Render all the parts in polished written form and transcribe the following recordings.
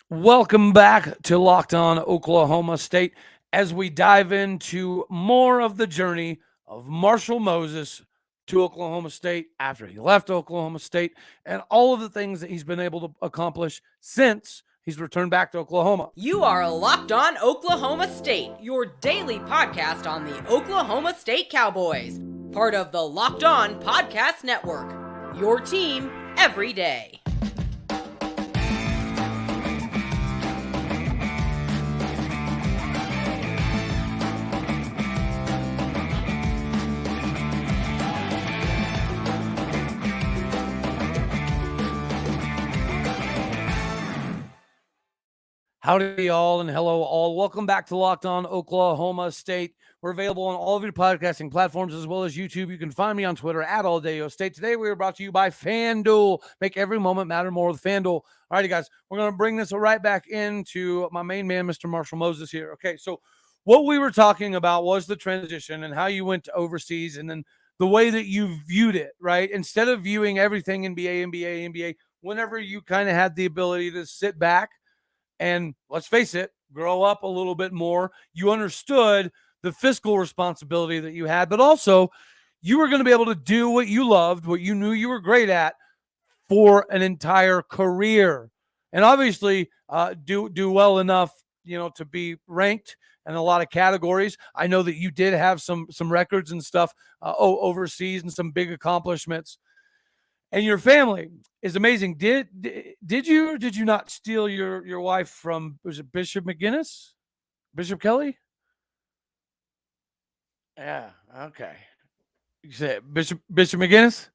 Welcome back to Locked On Oklahoma State as we dive into more of the journey of Marshall Moses to Oklahoma State after he left Oklahoma State and all of the things that he's been able to accomplish since he's returned back to Oklahoma. You are Locked On Oklahoma State, your daily podcast on the Oklahoma State Cowboys, part of the Locked On Podcast Network, your team every day. Howdy, y'all, and hello, all. Welcome back to Locked On Oklahoma State. We're available on all of your podcasting platforms as well as YouTube. You can find me on Twitter at AllDayOState. Today, we are brought to you by FanDuel. Make every moment matter more with FanDuel. All righty, guys, we're going to bring this right back into my main man, Mr. Marshall Moses here. Okay, so what we were talking about was the transition and how you went to overseas and then the way that you viewed it, right? Instead of viewing everything NBA, whenever you kind of had the ability to sit back and let's face it, grow up a little bit more. You understood the fiscal responsibility that you had, but also you were going to be able to do what you loved, what you knew you were great at for an entire career. And obviously do well enough, to be ranked in a lot of categories. I know that you did have some records and stuff overseas and some big accomplishments. And your family is amazing. Did you or did you not steal your wife from, was it Bishop McGinnis? Bishop Kelly? Yeah, okay. You said Bishop McGinnis?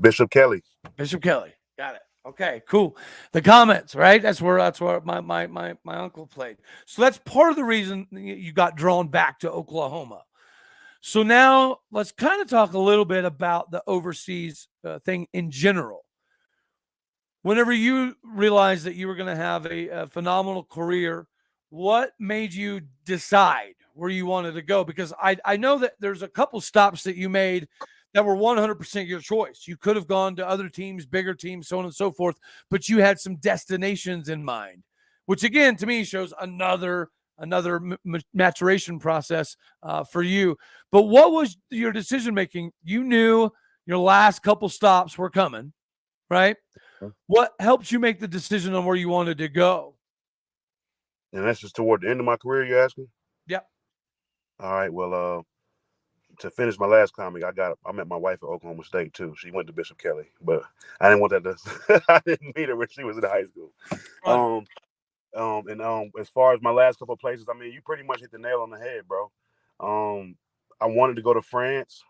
Bishop Kelly. Bishop Kelly. Got it. Okay, cool. The comments, right? That's where my uncle played. So that's part of the reason you got drawn back to Oklahoma. So now let's kind of talk a little bit about the overseas thing in general. Whenever you realized that you were going to have a phenomenal career, what made you decide where you wanted to go? Because I know that there's a couple stops that you made that were 100% your choice. You could have gone to other teams, bigger teams, so on and so forth, but you had some destinations in mind, which again, to me, shows another maturation process for you. But what was your decision making? You knew your last couple stops were coming, right? What helped you make the decision on where you wanted to go? And that's just toward the end of my career, you asking? Yep. All right. Well, to finish my last comment, I met my wife at Oklahoma State too. She went to Bishop Kelly, but I didn't want that to I didn't meet her when she was in high school. Right. As far as my last couple of places, I mean, you pretty much hit the nail on the head, bro. I wanted to go to France.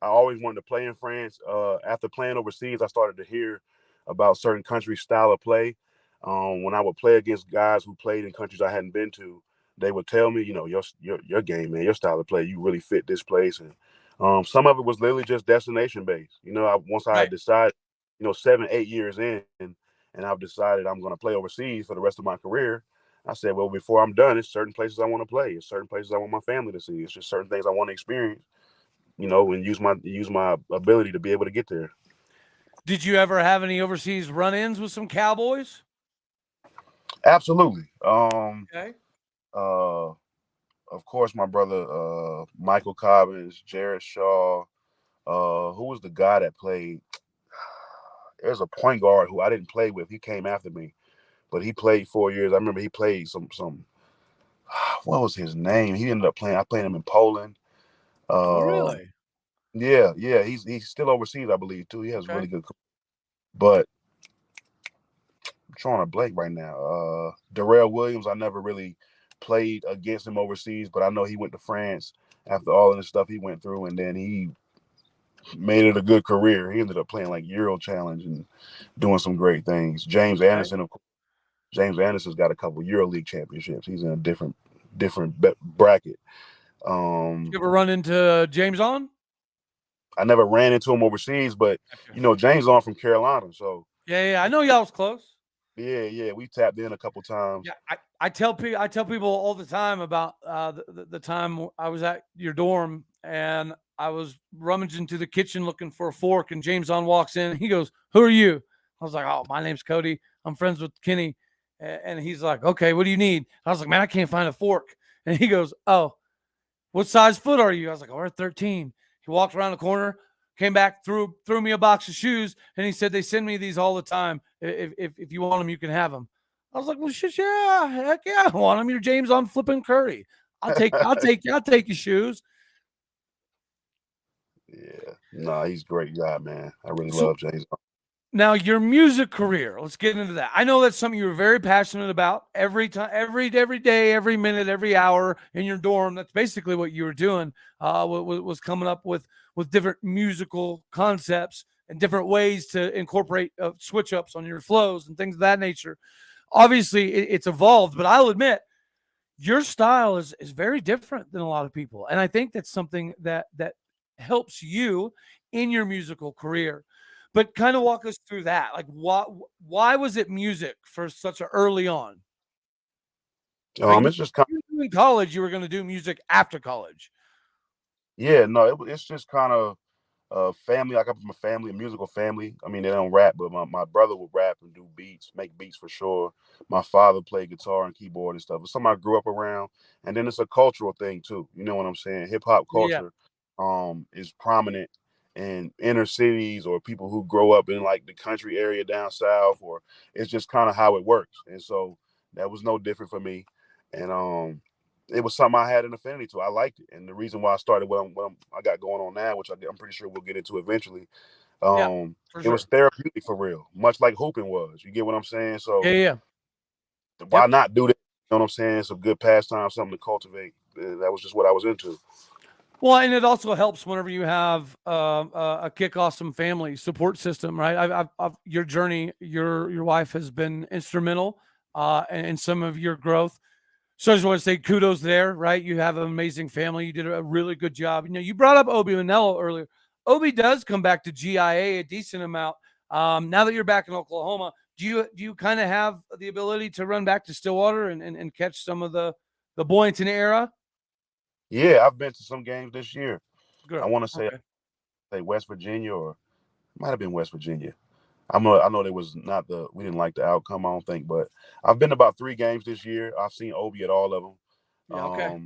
I always wanted to play in France. After playing overseas, I started to hear about certain countries' style of play. When I would play against guys who played in countries I hadn't been to, they would tell me, your game, man, your style of play, you really fit this place. And some of it was literally just destination based. Once I had decided, 7-8 years in, and I've decided I'm going to play overseas for the rest of my career, I said, well, before I'm done, it's certain places I want to play. It's certain places I want my family to see. It's just certain things I want to experience, and use my ability to be able to get there. Did you ever have any overseas run-ins with some Cowboys? Absolutely. Okay. Of course, my brother, Michael Cobbins, Jared Shaw, who was the guy that played? There's a point guard who I didn't play with. He came after me, but he played 4 years. I remember he played some. What was his name? He ended up playing. I played him in Poland. Really? Yeah. He's still overseas, I believe, too. He has really good. But I'm drawing a blank right now. Terrell Williams, I never really played against him overseas, but I know he went to France after all of the stuff he went through, and then he made it a good career. He ended up playing like Euro Challenge and doing some great things. James Anderson, of course. James Anderson's got a couple EuroLeague championships. He's in a different bracket. You ever run into James on? I never ran into him overseas, but James on from Carolina, so yeah, I know y'all was close. Yeah, we tapped in a couple times. Yeah, I tell people all the time about the time I was at your dorm and I was rummaging through the kitchen looking for a fork, and James on walks in. He goes, "Who are you?" I was like, "Oh, my name's Cody. I'm friends with Kenny." And he's like, okay, what do you need? I was like, man, I can't find a fork. And he goes, oh, what size foot are you? I was like, oh, we're 13. He walked around the corner, came back, threw me a box of shoes, and he said, they send me these all the time. If you want them, you can have them. I was like, well, shit, yeah, heck yeah, I want them. You're James on flipping Curry. I'll take your shoes. Yeah, no, he's a great guy, man. I really So- love James. Now, your music career, let's get into that. I know that's something you were very passionate about every time, every day, every minute, every hour in your dorm. That's basically what you were doing, was coming up with different musical concepts and different ways to incorporate switch ups on your flows and things of that nature. Obviously, it's evolved, but I'll admit your style is very different than a lot of people. And I think that's something that helps you in your musical career. But kind of walk us through that. Like, why was it music for such an early on? It's just kind in college, you were going to do music after college. yeah, no, it's just kind of family. I come from a musical family. I mean, they don't rap, but my brother would rap and do beats, make beats for sure. My father played guitar and keyboard and stuff. It's something I grew up around. And then it's a cultural thing too. You know what I'm saying? Hip hop culture is prominent in inner cities or people who grow up in like the country area down south, or it's just kind of how it works. And so that was no different for me. And it was something I had an affinity to. I liked it. And the reason why I started what I got going on now, which I'm pretty sure we'll get into eventually, it was therapeutic for real, much like hooping was. You get what I'm saying? So why not do that? You know what I'm saying? It's a good pastime, something to cultivate. That was just what I was into. Well, and it also helps whenever you have a kick awesome family support system, right? I've your journey, your wife has been instrumental in some of your growth. So I just want to say kudos there, right? You have an amazing family. You did a really good job. You know, you brought up Obi Muonelo earlier. Obi does come back to GIA a decent amount. Now that you're back in Oklahoma, do you kind of have the ability to run back to Stillwater and catch some of the Boynton era? Yeah, I've been to some games this year. Good. I want to say West Virginia, or it might have been West Virginia. I know there was we didn't like the outcome, I don't think, but I've been to about 3 games this year. I've seen Obi at all of them. Yeah, okay.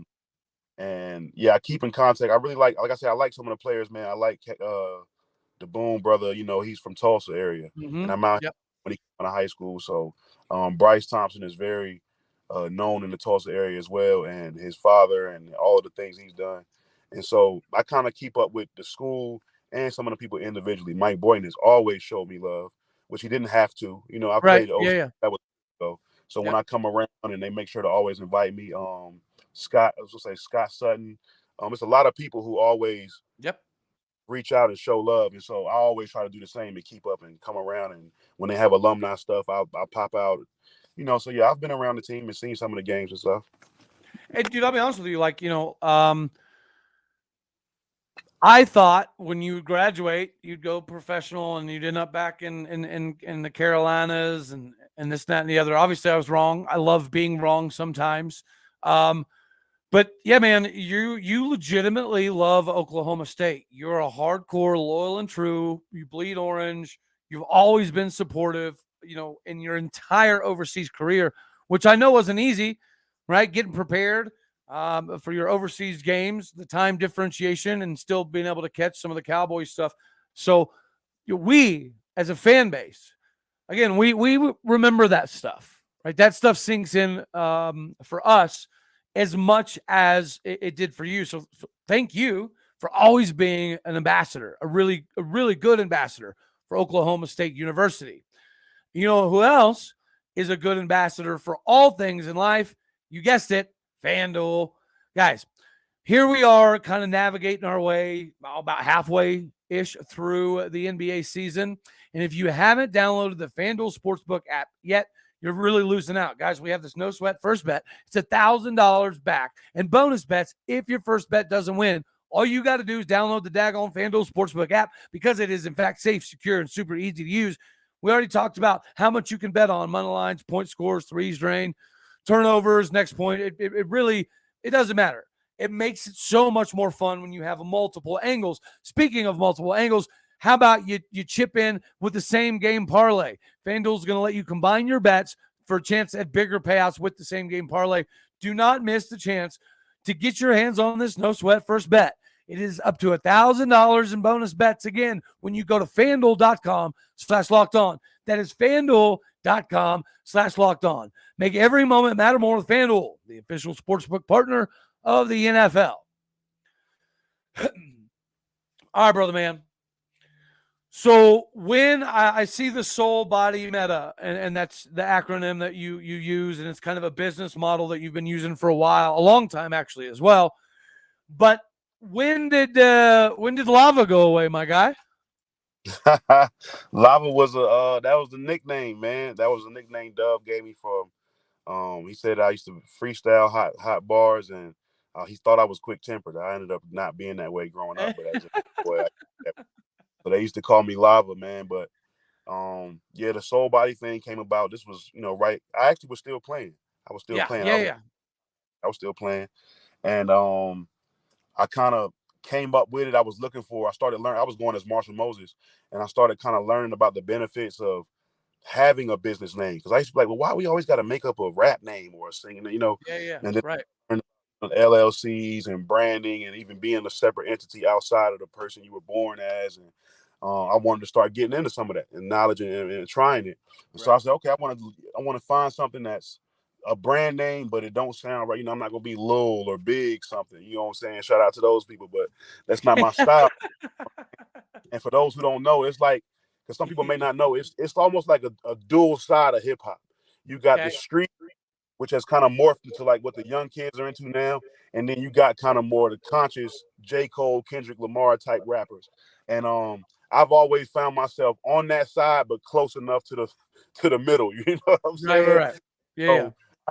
And yeah, I keep in contact. I really like I said, I like some of the players, man. I like the Boone brother. You know, he's from Tulsa area, and I'm out here when he came out of high school. So Bryce Thompson is very known in the Tulsa area as well, and his father and all of the things he's done. And so I kind of keep up with the school and some of the people individually. Mike Boynton has always showed me love, which he didn't have to. You know, I played that was so when I come around and they make sure to always invite me. Scott Sutton. It's a lot of people who always reach out and show love, and so I always try to do the same and keep up and come around. And when they have alumni stuff, I'll pop out. You know, so yeah, I've been around the team and seen some of the games and stuff. Hey, dude, I'll be honest with you. Like, you know, I thought when you graduate, you'd go professional and you'd end up back in the Carolinas and this, that, and the other. Obviously, I was wrong. I love being wrong sometimes. But yeah, man, you legitimately love Oklahoma State. You're a hardcore, loyal and true. You bleed orange. You've always been supportive, you know, in your entire overseas career, which I know wasn't easy, right? Getting prepared for your overseas games, the time differentiation, and still being able to catch some of the Cowboy stuff. So we, as a fan base, again, we remember that stuff, right? That stuff sinks in for us as much as it did for you. So thank you for always being an ambassador, a really good ambassador for Oklahoma State University. You know who else is a good ambassador for all things in life? You guessed it, FanDuel. Guys, here we are kind of navigating our way about halfway-ish through the NBA season. And if you haven't downloaded the FanDuel Sportsbook app yet, you're really losing out. Guys, we have this no sweat first bet. It's $1,000 back and bonus bets if your first bet doesn't win. All you got to do is download the daggone FanDuel Sportsbook app because it is, in fact, safe, secure, and super easy to use. We already talked about how much you can bet on money lines, point scores, threes drain, turnovers, next point. It really doesn't matter. It makes it so much more fun when you have multiple angles. Speaking of multiple angles, how about you chip in with the same game parlay? FanDuel's going to let you combine your bets for a chance at bigger payouts with the same game parlay. Do not miss the chance to get your hands on this no sweat first bet. It is up to $1,000 in bonus bets again when you go to FanDuel.com/lockedon. That is FanDuel.com/lockedon. Make every moment matter more with FanDuel, the official sportsbook partner of the NFL. All right, brother man. So when I see the soul body meta, and that's the acronym that you use, and it's kind of a business model that you've been using for a long time actually as well. But when did lava go away, my guy? Lava was that was the nickname, man. That was the nickname Dove gave me for he said I used to freestyle hot bars, and he thought I was quick tempered. I ended up not being that way growing up, but as a boy, so they used to call me Lava, man. But yeah, the soul body thing came about. This was, right. I actually was still playing. I was still playing. I was still playing, and I kind of came up with it. I started learning. I was going as Marshall Moses, and I started kind of learning about the benefits of having a business name, because I used to be like, well, why we always got to make up a rap name or a singing, and then Right. LLCs and branding, and even being a separate entity outside of the person you were born as. And I wanted to start getting into some of that and knowledge and trying it. And so I said, okay, I want to find something that's a brand name, but it don't sound right. I'm not gonna be Lil or Big something. You know what I'm saying? Shout out to those people, but that's not my style. And for those who don't know, it's like, because some people may not know, it's almost like a dual side of hip hop. You got the street, which has kind of morphed into like what the young kids are into now, and then you got kind of more the conscious J. Cole, Kendrick Lamar type rappers. And I've always found myself on that side, but close enough to the middle. You know what I'm saying? Right. Yeah. So I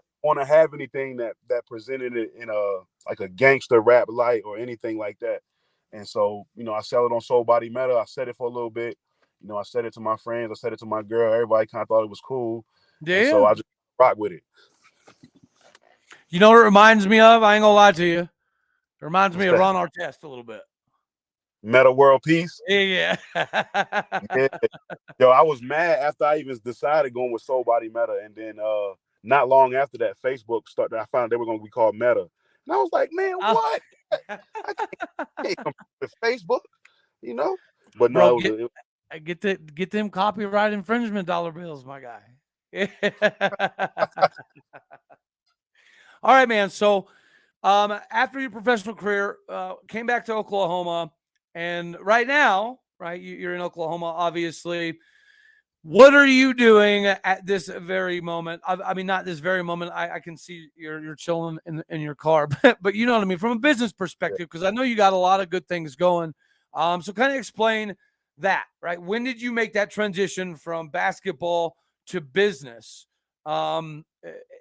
don't want to have anything that presented it in a gangster rap light or anything like that. And so, I sell it on Soul Body Meta. I said it for a little bit. I said it to my friends. I said it to my girl. Everybody kind of thought it was cool. Yeah. And so I just rock with it. You know what it reminds me of? I ain't gonna lie to you. It reminds me of Ron Artest a little bit. Meta World Peace. Yeah. Yeah. Yo, I was mad after I even decided going with Soul Body Meta, and then not long after that, Facebook started. I found they were going to be called Meta, and I was like, man, what? I can't compete with Facebook, But no, get them copyright infringement dollar bills, my guy. All right, man. So, after your professional career, came back to Oklahoma, and right now, you're in Oklahoma, obviously. What are you doing at this very moment? I mean, not this very moment. I can see you're chilling in your car, but you know what I mean from a business perspective, because I know you got a lot of good things going. So kind of explain that, right? When did you make that transition from basketball to business, and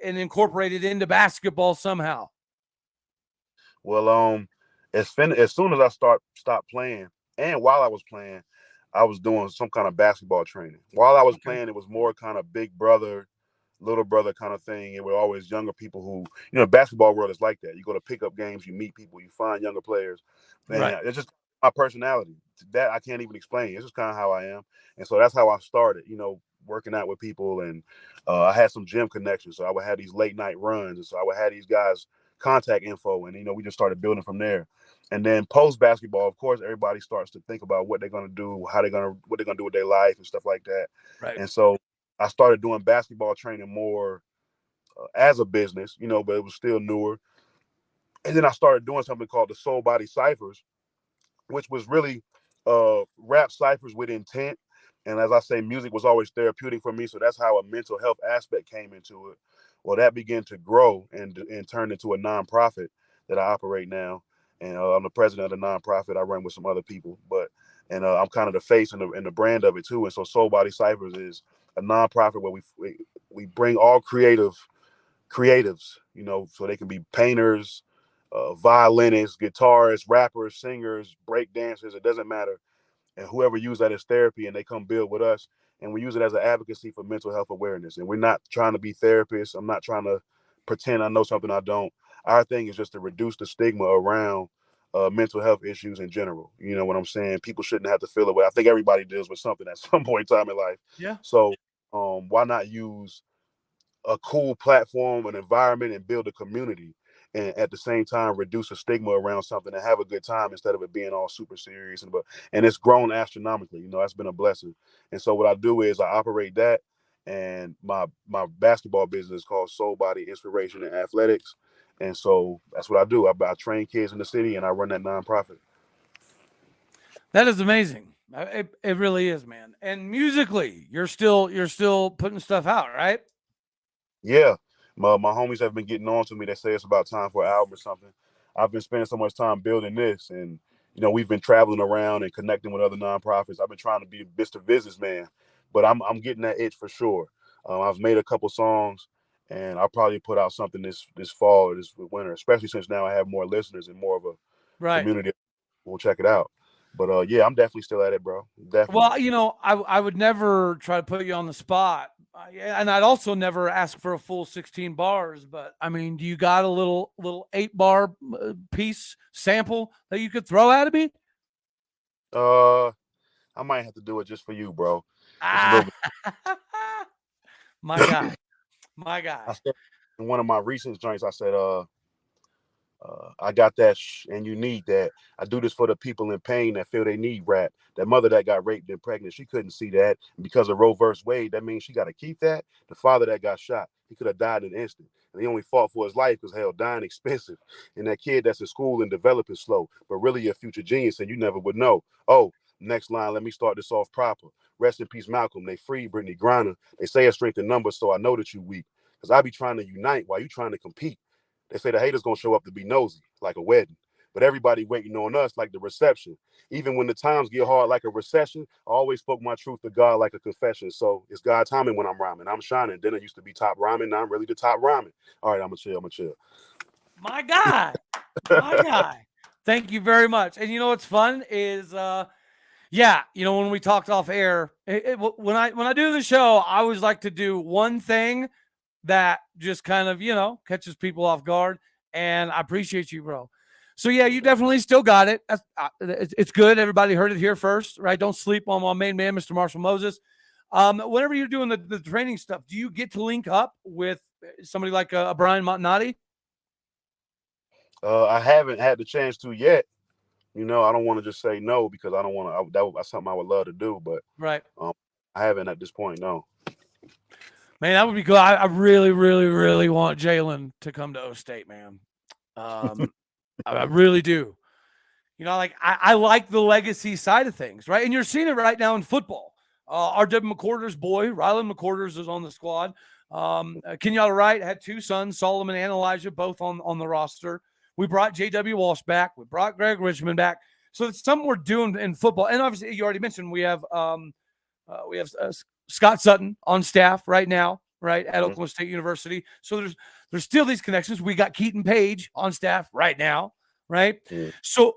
incorporate it into basketball somehow? Well, as soon as I stopped playing, and while I was playing, I was doing some kind of basketball training. While I was playing, it was more kind of big brother, little brother kind of thing. And we're always younger people who, basketball world is like that. You go to pickup games, you meet people, you find younger players. And it's just my personality. That I can't even explain. It's just kind of how I am. And so that's how I started, working out with people. And I had some gym connections. So I would have these late night runs. And so I would have these guys' contact info. And, we just started building from there. And then post basketball, of course, everybody starts to think about what they're going to do, what they're going to do with their life and stuff like that. Right. And so I started doing basketball training more as a business, but it was still newer. And then I started doing something called the Soul Body Ciphers, which was really rap ciphers with intent. And as I say, music was always therapeutic for me. So that's how a mental health aspect came into it. Well, that began to grow and turn into a nonprofit that I operate now. And I'm the president of the nonprofit. I run with some other people, and I'm kind of the face and the brand of it too. And so Soul Body Ciphers is a nonprofit where we bring all creatives, so they can be painters, violinists, guitarists, rappers, singers, break dancers. It doesn't matter. And whoever use that as therapy, and they come build with us, and we use it as an advocacy for mental health awareness. And we're not trying to be therapists. I'm not trying to pretend I know something I don't. Our thing is just to reduce the stigma around mental health issues in general. You know what I'm saying? People shouldn't have to feel away. I think everybody deals with something at some point in time in life. Yeah. So why not use a cool platform, an environment, and build a community, and at the same time reduce a stigma around something and have a good time instead of it being all super serious. And it's grown astronomically. That's been a blessing. And so what I do is I operate that, and my basketball business is called Soul Body Inspiration and Athletics. And so that's what I do. I train kids in the city, and I run that nonprofit. That is amazing. It really is, man. And musically, you're still putting stuff out, right? Yeah. My homies have been getting on to me. They say it's about time for an album or something. I've been spending so much time building this, and we've been traveling around and connecting with other nonprofits. I've been trying to be Mr. Businessman, but I'm getting that itch for sure. I've made a couple songs, and I'll probably put out something this fall or this winter, especially since now I have more listeners and more of a community. We'll check it out. But yeah, I'm definitely still at it, bro. Definitely. Well, I would never try to put you on the spot, and I'd also never ask for a full 16 bars. But I mean, do you got a little 8-bar piece sample that you could throw at me? I might have to do it just for you, bro. My guy, my guy. I said in one of my recent joints, I said, I got that and you need that. I do this for the people in pain that feel they need rap. That mother that got raped and pregnant, she couldn't see that. And because of Roe versus Wade, that means she got to keep that. The father that got shot, he could have died in an instant. And he only fought for his life because, hell, dying expensive. And that kid that's in school and developing slow, but really a future genius and you never would know. Oh, next line, let me start this off proper. Rest in peace, Malcolm. They freed Brittany Griner. They say a strength in numbers, so I know that you weak. Because I be trying to unite while you trying to compete. They say the haters gonna show up to be nosy, like a wedding. But everybody waiting on us like the reception. Even when the times get hard like a recession, I always spoke my truth to God like a confession. So it's God timing when I'm rhyming. I'm shining. Then I used to be top rhyming. Now I'm really the top rhyming. All right, I'm gonna chill. My guy. My guy. Thank you very much. And you know what's fun is when we talked off air, when I do the show, I always like to do one thing that just kind of, catches people off guard. And I appreciate you, bro. So, yeah, you definitely still got it. It's good. Everybody heard it here first, right? Don't sleep on my main man, Mr. Marshall Moses. Whenever you're doing the training stuff, do you get to link up with somebody like a Brian Montanati? I haven't had the chance to yet. I don't want to just say no because I don't want to. That's something I would love to do, but right. I haven't at this point, no. Man, that would be good. I really, really, really want Jalen to come to O State, man. I really do. I like the legacy side of things, right? And you're seeing it right now in football. R.W. McCorders' boy, Rylan McCorders, is on the squad. Kenyatta Wright had 2 sons, Solomon and Elijah, both on the roster. We brought J.W. Walsh back. We brought Greg Richmond back. So it's something we're doing in football. And obviously, you already mentioned we have Scott Sutton on staff right now, right, at Oklahoma State University. So there's still these connections. We got Keaton Page on staff right now, right? So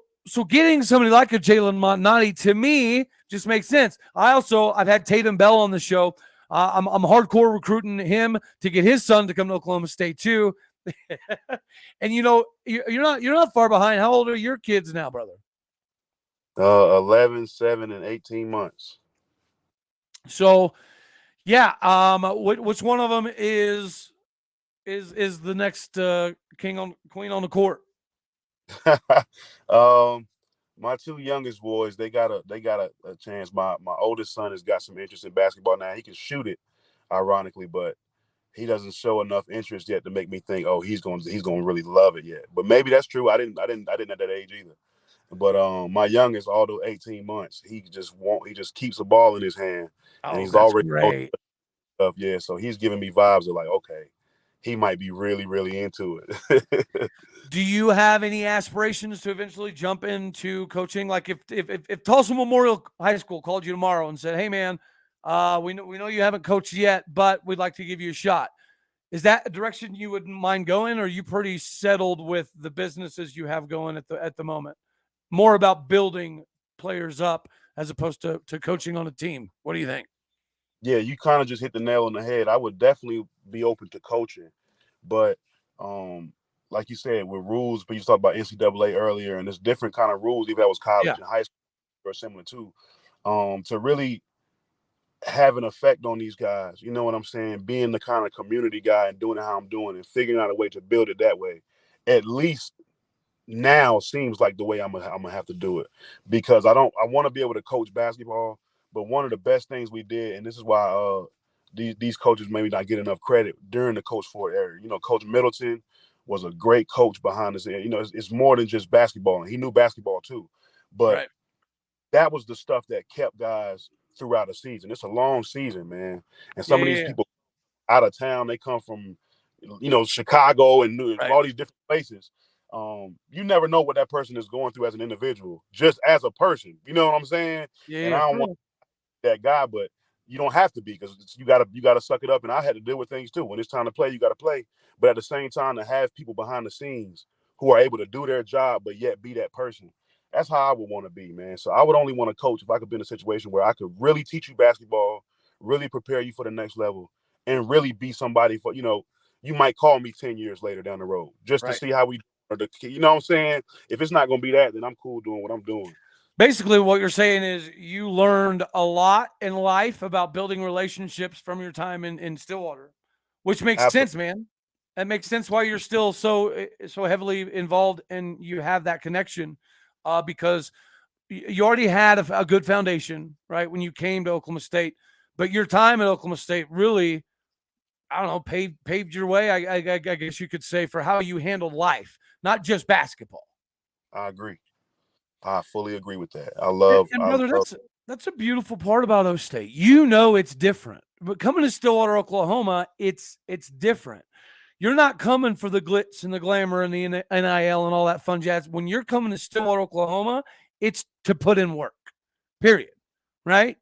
getting somebody like a Jalen Montanati to me just makes sense. I've had Tatum Bell on the show. I'm hardcore recruiting him to get his son to come to Oklahoma State too. And you're not far behind. How old are your kids now, brother? 11, 7, and 18 months. So, yeah. Which one of them is the next queen on the court? My 2 youngest boys, they got a chance. My oldest son has got some interest in basketball now. He can shoot it, ironically, but he doesn't show enough interest yet to make me think, oh, he's going to really love it yet. But maybe that's true. I didn't at that age either. But my youngest, although 18 months, he just keeps a ball in his hand, and he's already great. Stuff. Yeah, so he's giving me vibes of like, okay, he might be really, really into it. Do you have any aspirations to eventually jump into coaching? Like if Tulsa Memorial High School called you tomorrow and said, "Hey, man, we know you haven't coached yet, but we'd like to give you a shot." Is that a direction you wouldn't mind going, or are you pretty settled with the businesses you have going at the moment? More about building players up as opposed to coaching on a team. What do you think? Yeah, you kind of just hit the nail on the head. I would definitely be open to coaching, but like you said, with rules, but you talked about NCAA earlier, and there's different kind of rules, even if that was college and high school or similar too. To really have an effect on these guys. You know what I'm saying? Being the kind of community guy and doing it how I'm doing and figuring out a way to build it that way. At least now seems like the way I'm gonna have to do it, because I want to be able to coach basketball. But one of the best things we did, and this is why these coaches maybe not get enough credit during the Coach Ford era. You know, Coach Middleton was a great coach behind the scenes. You know, it's more than just basketball, and he knew basketball too. But that was the stuff that kept guys throughout the season. It's a long season, man, and some of these people out of town, they come from, you know, Chicago and all these different places. You never know what that person is going through as an individual, just as a person. You know what I'm saying? And I don't want that guy, but you don't have to be, because you gotta suck it up. And I had to deal with things too. When it's time to play, you got to play. But at the same time, to have people behind the scenes who are able to do their job but yet be that person, that's how I would want to be, man. So I would only want to coach if I could be in a situation where I could really teach you basketball, really prepare you for the next level, and really be somebody for, you know, you might call me 10 years later down the road just to see how we, you know what I'm saying? If it's not going to be that, then I'm cool doing what I'm doing. Basically, what you're saying is you learned a lot in life about building relationships from your time in Stillwater, which makes sense, man. That makes sense why you're still so heavily involved and you have that connection, because you already had a good foundation, right, when you came to Oklahoma State. But your time at Oklahoma State really, I don't know, paved your way, I guess you could say, for how you handled life, not just basketball. I agree. I fully agree with that. I love, brother, that's a beautiful part about O State. You know, it's different, but coming to Stillwater, Oklahoma, it's different. You're not coming for the glitz and the glamour and the NIL and all that fun jazz. When you're coming to Stillwater, Oklahoma, it's to put in work, period. Right?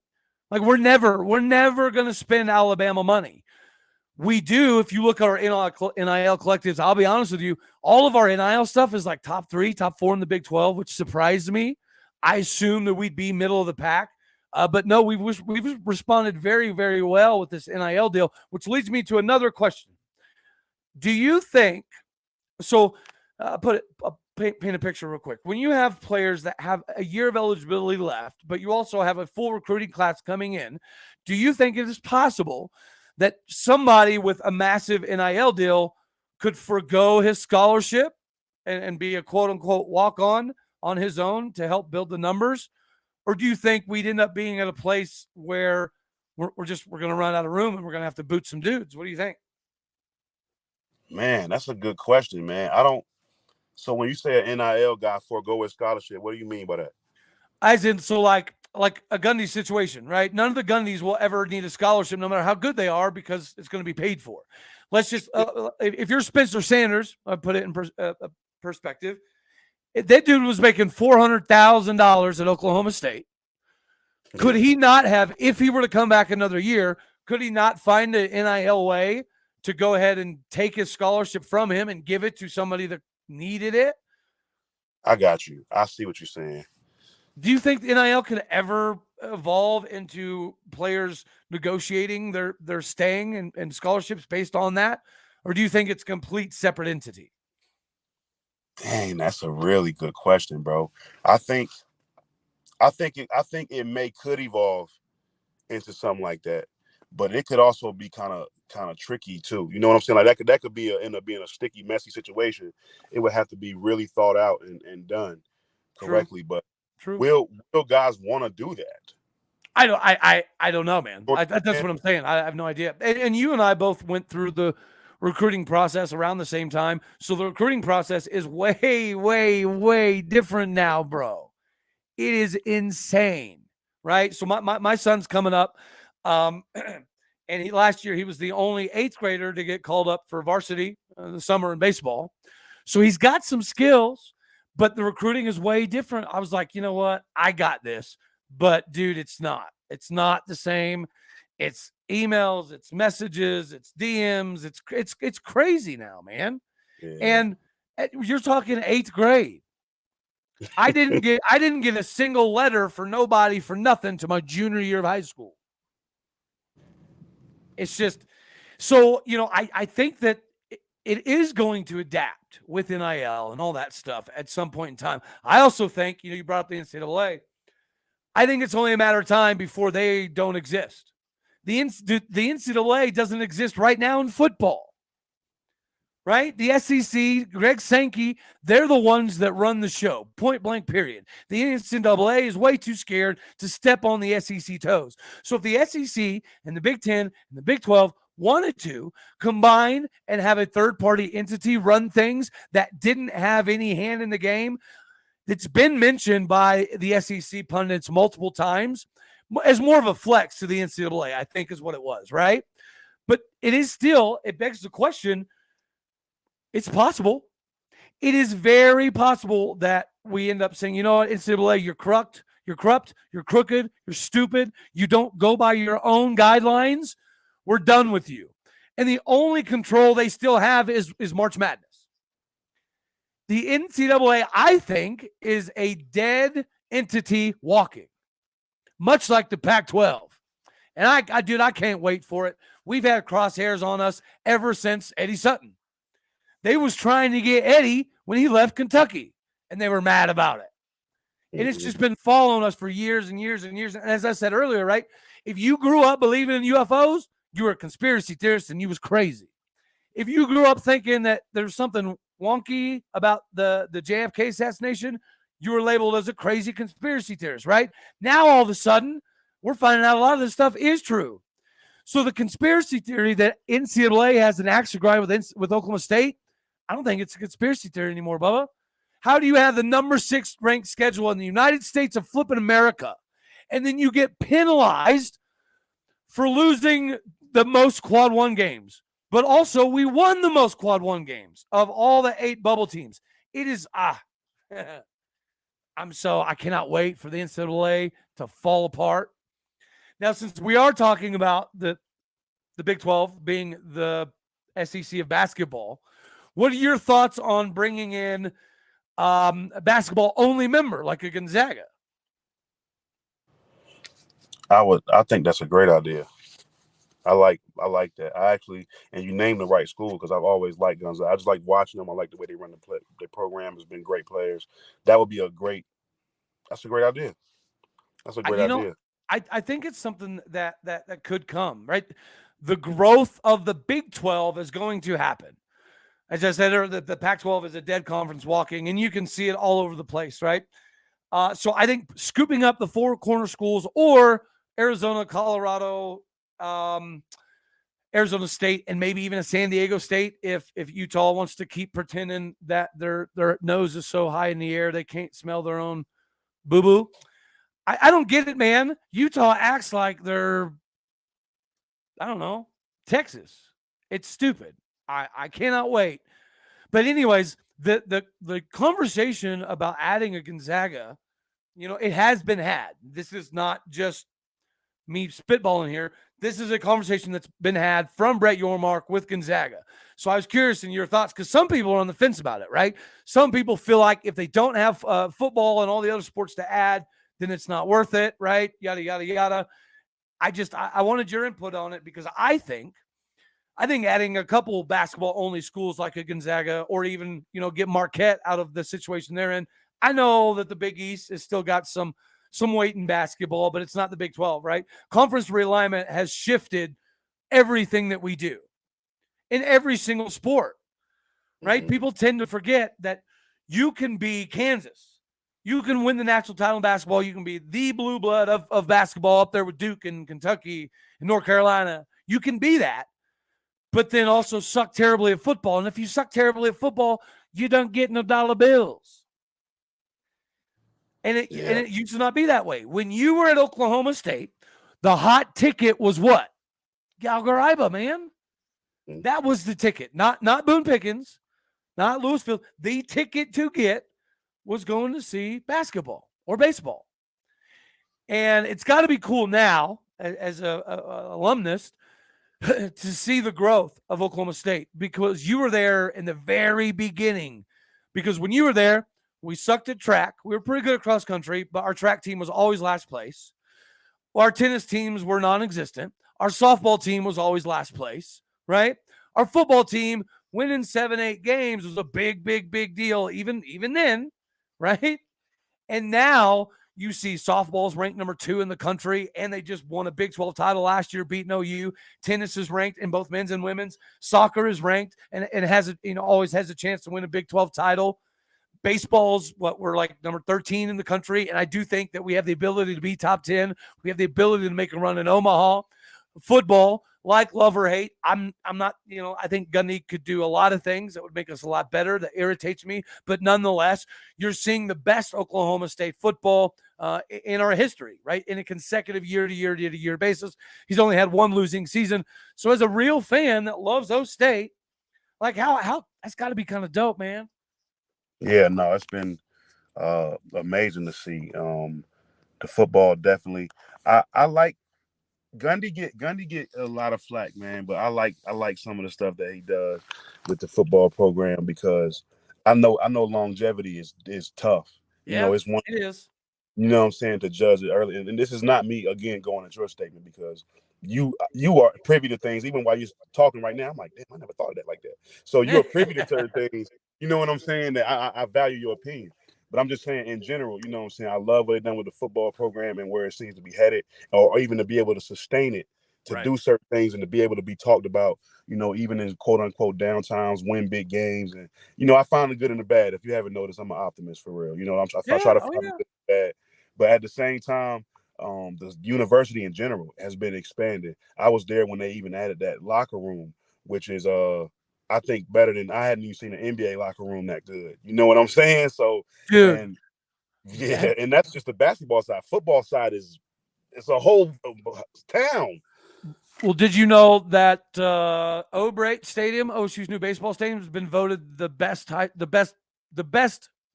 Like we're never going to spend Alabama money. We do, if you look at our NIL collectives, I'll be honest with you, all of our NIL stuff is like top 3, top 4 in the Big 12, which surprised me. I assumed that we'd be middle of the pack. But no, we've responded very, very well with this NIL deal, which leads me to another question. Do you think, so paint a picture real quick. When you have players that have a year of eligibility left, but you also have a full recruiting class coming in, do you think it is possible that somebody with a massive NIL deal could forgo his scholarship and be a quote-unquote walk-on on his own to help build the numbers? Or do you think we'd end up being at a place where we're going to run out of room and we're going to have to boot some dudes? What do you think? Man, that's a good question, man. So when you say an NIL guy forego his scholarship, what do you mean by that? As in, so like a Gundy situation, right? None of the Gundys will ever need a scholarship, no matter how good they are, because it's going to be paid for. Let's just, if you're Spencer Sanders, I put it in perspective. That dude was making $400,000 at Oklahoma State. Could he not have, if he were to come back another year, could he not find an NIL way to go ahead and take his scholarship from him and give it to somebody that needed it? I got you. I see what you're saying. Do you think the NIL could ever evolve into players negotiating their staying and scholarships based on that? Or do you think it's a complete separate entity? Dang, that's a really good question, bro. I think it could evolve into something like that, but it could also be kind of tricky too. You know what I'm saying? Like that could be end up being a sticky, messy situation. It would have to be really thought out and done correctly. But will guys want to do that? I don't know, man. That's what I'm saying. I have no idea. And you and I both went through the recruiting process around the same time. So the recruiting process is way, way, way different now, bro. It is insane, right? So my son's coming up. And last year he was the only 8th grader to get called up for varsity in the summer in baseball. So he's got some skills, but the recruiting is way different. I was like, you know what? I got this. But dude, it's not the same. It's emails, it's messages, it's DMs. It's crazy now, man. Yeah. And you're talking 8th grade. I didn't get a single letter for nobody for nothing to my junior year of high school. It's just, so, you know, I think that it is going to adapt with NIL and all that stuff at some point in time. I also think, you know, you brought up the NCAA. I think it's only a matter of time before they don't exist. The NCAA doesn't exist right now in football, right? The SEC, Greg Sankey, they're the ones that run the show, point blank, period. The NCAA is way too scared to step on the SEC toes. So if the SEC and the Big Ten and the Big 12 wanted to combine and have a third-party entity run things that didn't have any hand in the game, it's been mentioned by the SEC pundits multiple times as more of a flex to the NCAA, I think is what it was, right? But it is still, it begs the question, it's possible. It is very possible that we end up saying, you know what, NCAA, you're corrupt, you're crooked, you're stupid, you don't go by your own guidelines, we're done with you. And the only control they still have is March Madness. The NCAA, I think, is a dead entity walking, much like the Pac-12. And I can't wait for it. We've had crosshairs on us ever since Eddie Sutton. They was trying to get Eddie when he left Kentucky, and they were mad about it. And it's just been following us for years and years and years. And as I said earlier, right, if you grew up believing in UFOs, you were a conspiracy theorist and you was crazy. If you grew up thinking that there's something wonky about the JFK assassination, you were labeled as a crazy conspiracy theorist, right? Now, all of a sudden, we're finding out a lot of this stuff is true. So the conspiracy theory that NCAA has an axe to grind with Oklahoma State, I don't think it's a conspiracy theory anymore, Bubba. How do you have the number 6 ranked schedule in the United States of flipping America, and then you get penalized for losing the most quad 1 games? But also, we won the most quad 1 games of all the 8 bubble teams. It is, I cannot wait for the NCAA to fall apart. Now, since we are talking about the Big 12 being the SEC of basketball, what are your thoughts on bringing in a basketball-only member like a Gonzaga? I think that's a great idea. I like that. And you named the right school because I've always liked Gonzaga. I just like watching them. I like the way they run the program. Has been great players. That's a great idea. That's a great idea. I think it's something that could come, right? The growth of the Big 12 is going to happen. As I said earlier, the Pac-12 is a dead conference walking, and you can see it all over the place, right? So I think scooping up the 4 corner schools or Arizona, Colorado, Arizona State, and maybe even a San Diego State if Utah wants to keep pretending that their nose is so high in the air they can't smell their own boo-boo. I don't get it, man. Utah acts like they're, I don't know, Texas. It's stupid. I cannot wait. But anyways, the conversation about adding a Gonzaga, it has been had. This is not just me spitballing here. This is a conversation that's been had from Brett Yormark with Gonzaga. So I was curious in your thoughts because some people are on the fence about it, right? Some people feel like if they don't have football and all the other sports to add, then it's not worth it, right? Yada, yada, yada. I wanted your input on it because I think adding a couple basketball-only schools like a Gonzaga or even, get Marquette out of the situation they're in. I know that the Big East has still got some weight in basketball, but it's not the Big 12, right? Conference realignment has shifted everything that we do in every single sport, right? Mm-hmm. People tend to forget that you can be Kansas. You can win the national title in basketball. You can be the blue blood of basketball up there with Duke and Kentucky and North Carolina. You can be that, but then also suck terribly at football. And if you suck terribly at football, you don't get no dollar bills. And it used to not be that way. When you were at Oklahoma State, the hot ticket was what? Galgaraiba, man. That was the ticket. Not Boone Pickens, not Louisville. The ticket to get was going to see basketball or baseball. And it's got to be cool now, as a alumnus, to see the growth of Oklahoma State because you were there in the very beginning. Because when you were there, we sucked at track. We were pretty good at cross country, but our track team was always last place. Our tennis teams were non-existent. Our softball team was always last place, right? Our football team winning 7-8 games was a big, big, big deal even then, right? And now You see softball's ranked number 2 in the country, and they just won a Big 12 title last year, beating OU. Tennis is ranked in both men's and women's. Soccer is ranked and has always has a chance to win a Big 12 title. Baseball's we're like number 13 in the country, and I do think that we have the ability to be top 10. We have the ability to make a run in Omaha. Football, like love or hate, I'm not, I think Gundy could do a lot of things that would make us a lot better. That irritates me, but nonetheless, you're seeing the best Oklahoma State football in our history, right? In a consecutive year-to-year basis. He's only had one losing season. So as a real fan that loves O State, like how that's got to be kind of dope, man. Yeah, no, it's been amazing to see. The football definitely. I like Gundy get a lot of flack, man, but I like some of the stuff that he does with the football program because I know longevity is tough. Yeah, it's one. It is. You know what I'm saying, to judge it early. And this is not me, again, going at your statement because you are privy to things. Even while you're talking right now, I'm like, damn, I never thought of that like that. So you're privy to certain things. You know what I'm saying? That I value your opinion. But I'm just saying in general, you know what I'm saying? I love what they've done with the football program and where it seems to be headed, or even to be able to sustain it, to do certain things and to be able to be talked about, even in quote unquote downtowns, win big games. And, I find the good and the bad. If you haven't noticed, I'm an optimist for real. I try to find the good and the bad. But at the same time, the university in general has been expanded. I was there when they even added that locker room, which is I think better than I hadn't even seen an NBA locker room that good. You know what I'm saying? So, dude, and and that's just the basketball side. Football side it's a whole town. Well, did you know that O'Brate Stadium, OSU's new baseball stadium, has been voted the best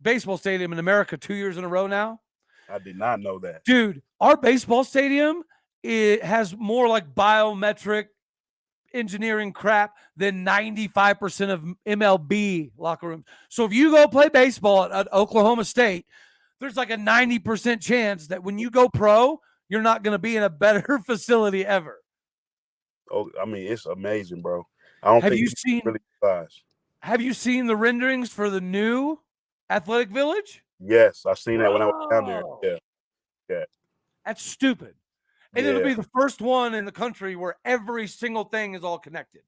baseball stadium in America 2 years in a row now? I did not know that. Dude, our baseball stadium, it has more like biometric engineering crap than 95% of MLB locker rooms. So if you go play baseball at Oklahoma State, there's like a 90% chance that when you go pro, you're not going to be in a better facility ever. Oh, I mean, it's amazing, bro. I don't think you really realize. Have you seen the renderings for the new athletic village? Yes, I seen that when I was down there. Yeah. That's stupid. And it'll be the first one in the country where every single thing is all connected.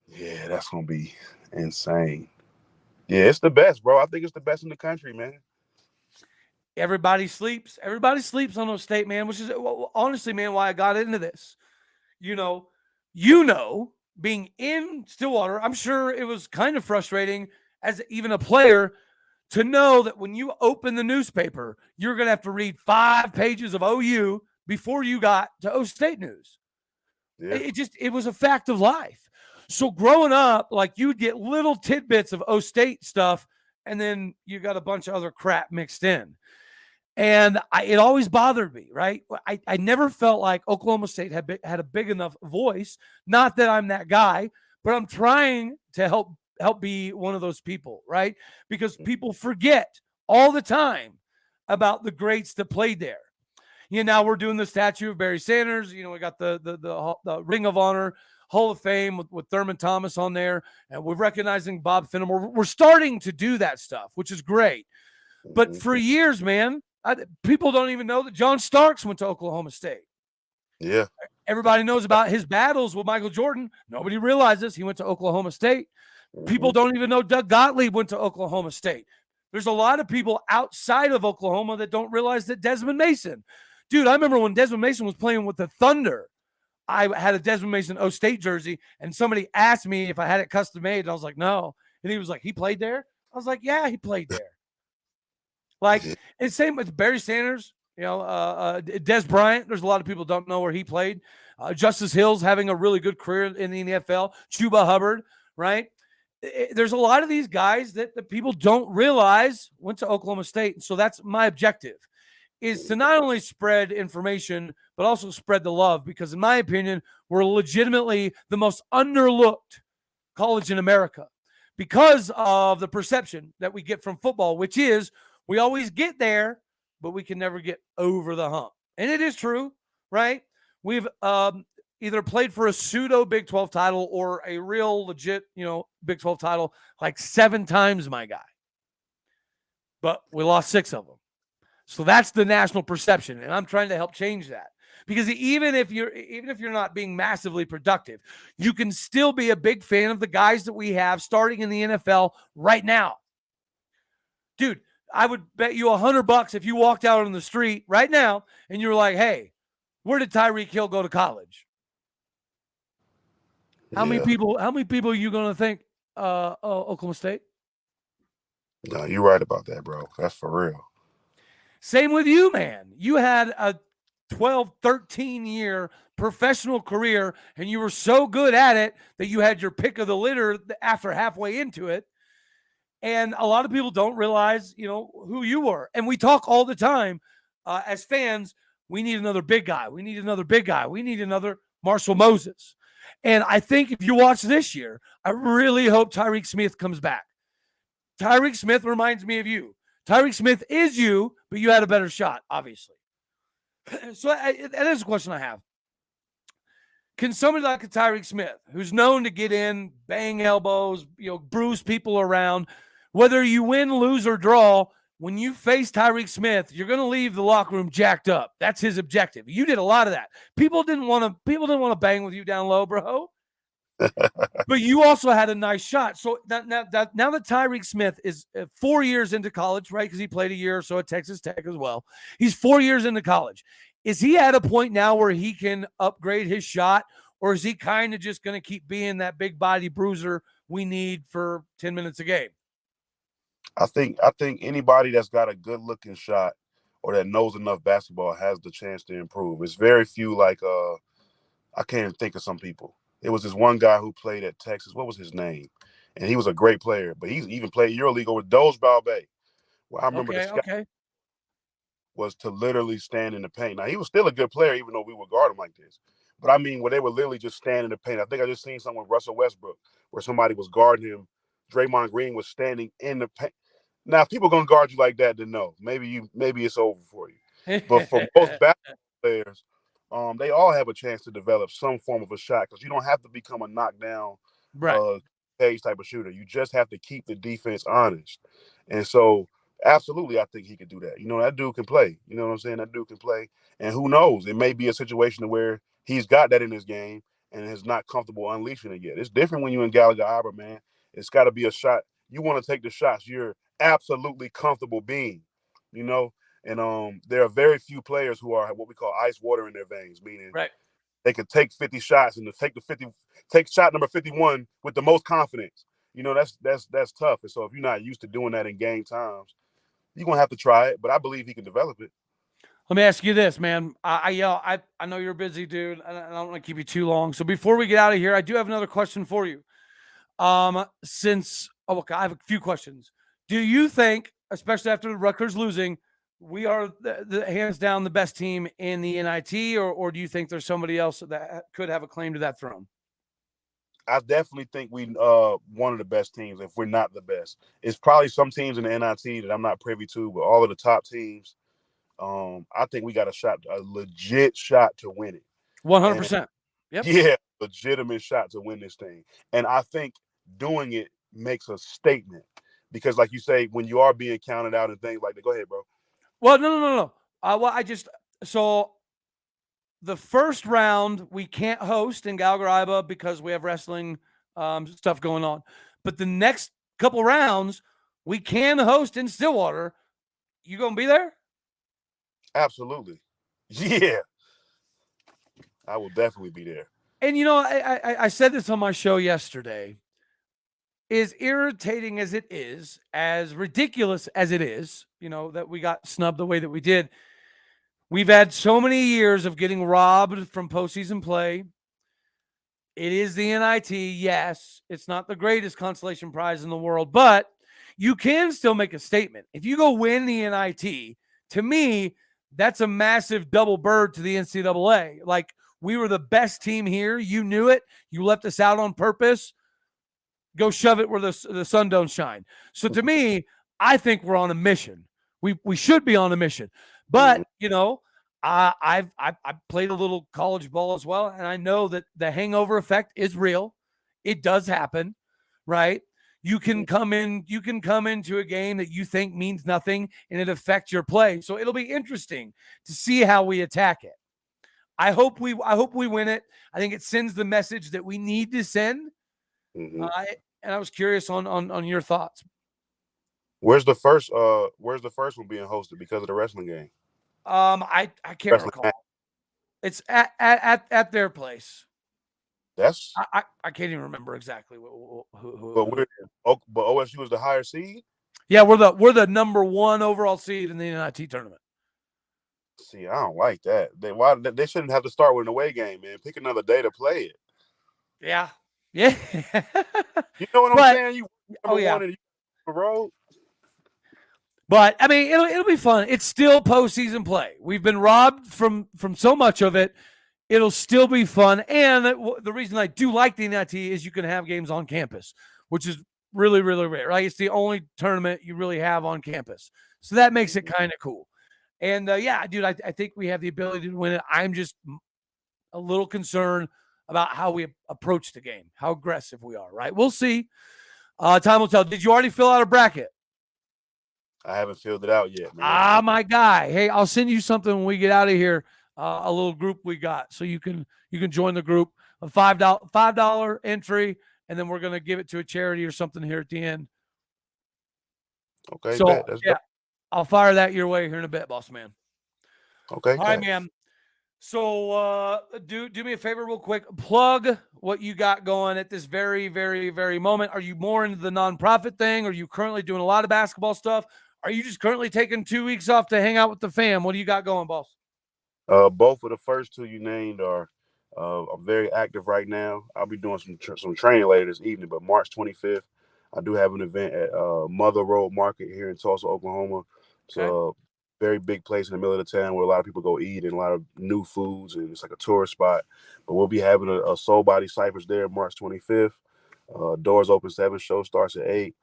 Yeah, that's going to be insane. Yeah, it's the best, bro. I think it's the best in the country, man. Everybody sleeps. Everybody sleeps on O State, man, which is honestly, man, why I got into this. Being in Stillwater, I'm sure it was kind of frustrating as even a player to know that when you open the newspaper, you're going to have to read 5 pages of OU before you got to O State news. Yeah. It was a fact of life. So growing up, like you'd get little tidbits of O State stuff, and then you got a bunch of other crap mixed in. And it always bothered me, right? I never felt like Oklahoma State had a big enough voice. Not that I'm that guy, but I'm trying to help be one of those people, right? Because people forget all the time about the greats that played there. Now we're doing the statue of Barry Sanders. We got the Ring of Honor Hall of Fame with Thurman Thomas on there, and we're recognizing Bob Finnemore. We're starting to do that stuff, which is great. But for years, man, people don't even know that John Starks went to Oklahoma State. Yeah. Everybody knows about his battles with Michael Jordan. Nobody realizes he went to Oklahoma State. People don't even know Doug Gottlieb went to Oklahoma State. There's a lot of people outside of Oklahoma that don't realize that Desmond Mason. Dude, I remember when Desmond Mason was playing with the Thunder, I had a Desmond Mason O State jersey, and somebody asked me if I had it custom made, and I was like, no. And he was like, he played there? I was like, yeah, he played there. Like, it's same with Barry Sanders, Des Bryant. There's a lot of people don't know where he played. Justice Hill's having a really good career in the NFL. Chuba Hubbard, right? There's a lot of these guys that people don't realize went to Oklahoma State. And so that's my objective, is to not only spread information, but also spread the love. Because in my opinion, we're legitimately the most underlooked college in America because of the perception that we get from football, which is we always get there, but we can never get over the hump. And it is true, right? We've either played for a pseudo Big 12 title or a real legit, Big 12 title like 7 times, my guy. But we lost 6 of them. So that's the national perception, and I'm trying to help change that. Because even if you're not being massively productive, you can still be a big fan of the guys that we have starting in the NFL right now. Dude, I would bet you $100 if you walked out on the street right now and you were like, "Hey, where did Tyreek Hill go to college?" How many people are you going to think Oklahoma State? No, you're right about that, bro. That's for real. Same with you, man. You had a 12, 13-year professional career, and you were so good at it that you had your pick of the litter after halfway into it. And a lot of people don't realize, who you were. And we talk all the time as fans, we need another big guy. We need another big guy. We need another Marshall Moses. And I think if you watch this year, I really hope Tyreek Smith comes back. Tyreek Smith reminds me of you. Tyreek Smith is you, but you had a better shot, obviously. So that is a question I have. Can somebody like a Tyreek Smith, who's known to get in, bang elbows, bruise people around, whether you win, lose, or draw, when you face Tyreek Smith, you're going to leave the locker room jacked up. That's his objective. You did a lot of that. People didn't want to bang with you down low, bro. But you also had a nice shot. So now that Tyreek Smith is 4 years into college, right? Because he played a year or so at Texas Tech as well. He's 4 years into college. Is he at a point now where he can upgrade his shot, or is he kind of just going to keep being that big body bruiser we need for 10 minutes a game? I think anybody that's got a good looking shot or that knows enough basketball has the chance to improve. It's very few. Like I can't think of some people. It was this one guy who played at Texas. What was his name? And he was a great player, but he's even played EuroLeague over Doge Balbay. Well, I remember the scout was to literally stand in the paint. Now, he was still a good player, even though we would guard him like this. But I mean, where they would literally just stand in the paint. I think I just seen something with Russell Westbrook where somebody was guarding him. Draymond Green was standing in the paint. Now, if people are going to guard you like that, then no. Maybe it's over for you. But for most basketball players, they all have a chance to develop some form of a shot because you don't have to become a knockdown page type of shooter. You just have to keep the defense honest. And so, absolutely, I think he could do that. That dude can play. You know what I'm saying? That dude can play. And who knows? It may be a situation where he's got that in his game and is not comfortable unleashing it yet. It's different when you're in Gallagher-Iber, man. It's got to be a shot. You want to take the shots you're absolutely comfortable being, And there are very few players who are what we call ice water in their veins, meaning they can take 50 shots and take shot number 51 with the most confidence. That's tough. And so if you're not used to doing that in game times, you're going to have to try it, but I believe he can develop it. Let me ask you this, man. I know you're a busy dude. I don't want to keep you too long. So before we get out of here, I do have another question for you. I have a few questions. Do you think, especially after the Rutgers losing, we are the hands down the best team in the NIT, or do you think there's somebody else that could have a claim to that throne? I definitely think we one of the best teams, if we're not the best. It's probably some teams in the NIT that I'm not privy to, but all of the top teams, I think we got a legit shot to win it. 100%. Yep. Yeah, legitimate shot to win this thing. And I think doing it makes a statement because, like you say, when you are being counted out and things like that. Go ahead, bro. Well, no. So the first round we can't host in Gallagher-Iba because we have wrestling stuff going on. But the next couple rounds we can host in Stillwater. You gonna be there? Absolutely. Yeah. I will definitely be there. And I said this on my show yesterday. As irritating as it is, as ridiculous as it is, that we got snubbed the way that we did. We've had so many years of getting robbed from postseason play. It is the NIT. Yes, it's not the greatest consolation prize in the world, but you can still make a statement. If you go win the NIT, to me, that's a massive double bird to the NCAA. Like, we were the best team here. You knew it. You left us out on purpose. Go shove it where the sun don't shine. So to me, I think we're on a mission. We should be on a mission. But, I've played a little college ball as well, and I know that the hangover effect is real. It does happen, right? you can come into a game that you think means nothing and it affects your play. So it'll be interesting to see how we attack it. I hope we win it. I think it sends the message that we need to send. Mm-hmm. And I was curious on your thoughts. Where's the first one being hosted because of the wrestling game? I can't recall. Match. It's at their place. That's I can't even remember exactly who. But OSU is the higher seed. Yeah, we're the number 1 overall seed in the NIT tournament. See, I don't like that. They shouldn't have to start with an away game, man. Pick another day to play it. Yeah. You know what I'm saying? You one and you the road. But I mean, it'll be fun. It's still postseason play. We've been robbed from so much of it. It'll still be fun. And the reason I do like the NIT is you can have games on campus, which is really, really rare, right? It's the only tournament you really have on campus. So that makes it kind of cool. And yeah, dude, I think we have the ability to win it. I'm just a little concerned about how we approach the game, how aggressive we are, right? We'll see. Time will tell. Did you already fill out a bracket? I haven't filled it out yet, man. My guy. Hey, I'll send you something when we get out of here. A little group we got, so you can join the group. A $5 entry, and then we're gonna give it to a charity or something here at the end. Okay. So yeah, I'll fire that your way here in a bit, boss man. Okay. All right, man. So do me a favor real quick. Plug what you got going at this very, very, very moment. Are you more into the nonprofit thing? Are you currently doing a lot of basketball stuff? Are you just currently taking 2 weeks off to hang out with the fam? What do you got going, boss? Both of the first two you named are very active right now. I'll be doing some training later this evening, but March 25th, I do have an event at Mother Road Market here in Tulsa, Oklahoma. It's a very big place in the middle of the town where a lot of people go eat and a lot of new foods, and it's like a tourist spot. But we'll be having a Soul Body Cyphers there March 25th. Doors open 7, show starts at 8.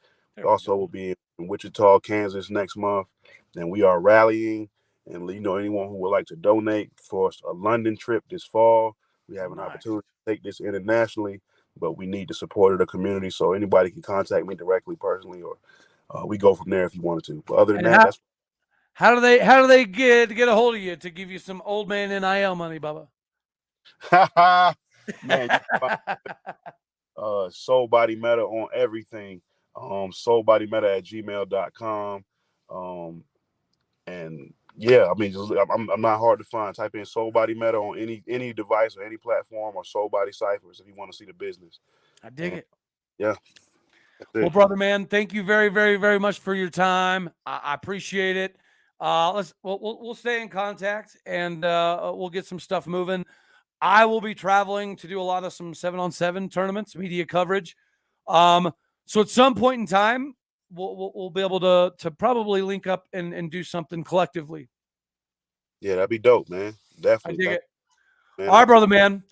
Also, we'll be in Wichita, Kansas next month, and we are rallying. And anyone who would like to donate for a London trip this fall, we have an opportunity to take this internationally, but we need the support of the community. So anybody can contact me directly, personally, or we go from there if you wanted to. But other than that, how do they get a hold of you to give you some old man NIL money, Bubba? Man, Soul Body Meta on everything. soulbodymeta@gmail.com. And yeah, I mean, I'm not hard to find. Type in Soul Body Meta on any device or any platform, or Soul Body Cyphers if you want to see the business. I dig it. Yeah. Well, brother, man, thank you very, very, very much for your time. I appreciate it. We'll stay in contact, and we'll get some stuff moving. I will be traveling to do a lot of some 7-on-7 tournaments, media coverage. So at some point in time, we'll be able to probably link up and do something collectively. Yeah, that'd be dope, man. Definitely. I dig it. Man. All right, brother, man.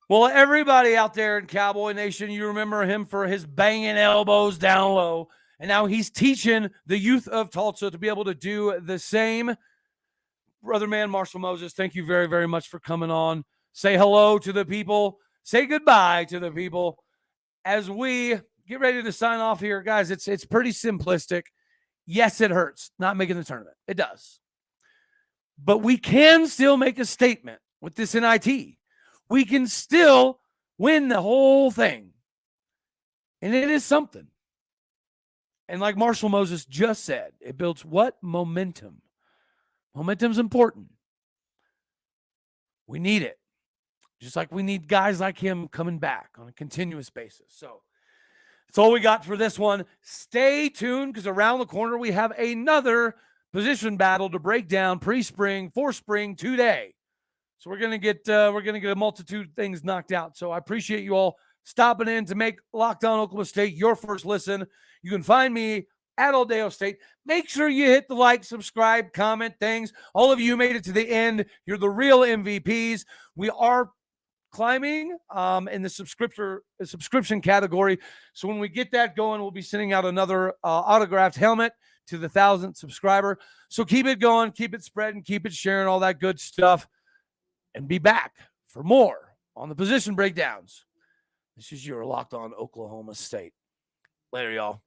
Well, everybody out there in Cowboy Nation, you remember him for his banging elbows down low, and now he's teaching the youth of Tulsa to be able to do the same. Brother man, Marshall Moses, thank you very, very much for coming on. Say hello to the people. Say goodbye to the people as we get ready to sign off here. Guys, it's pretty simplistic. Yes, it hurts not making the tournament. It does. But we can still make a statement with this NIT. We can still win the whole thing. And it is something. And like Marshall Moses just said, it builds what? Momentum. Momentum's important. We need it. Just like we need guys like him coming back on a continuous basis. So that's all we got for this one. Stay tuned, because around the corner we have another position battle to break down pre-spring, for spring today. So we're gonna get a multitude of things knocked out. So I appreciate you all stopping in to make Locked On Oklahoma State your first listen. You can find me at Oldeo State. Make sure you hit the like, subscribe, comment things. All of you made it to the end. You're the real MVPs. We are climbing in the subscription category. So when we get that going, we'll be sending out another autographed helmet to the 1,000th subscriber. So keep it going, keep it spreading, keep it sharing, all that good stuff. And be back for more on the position breakdowns. This is your Locked On Oklahoma State. Later, y'all.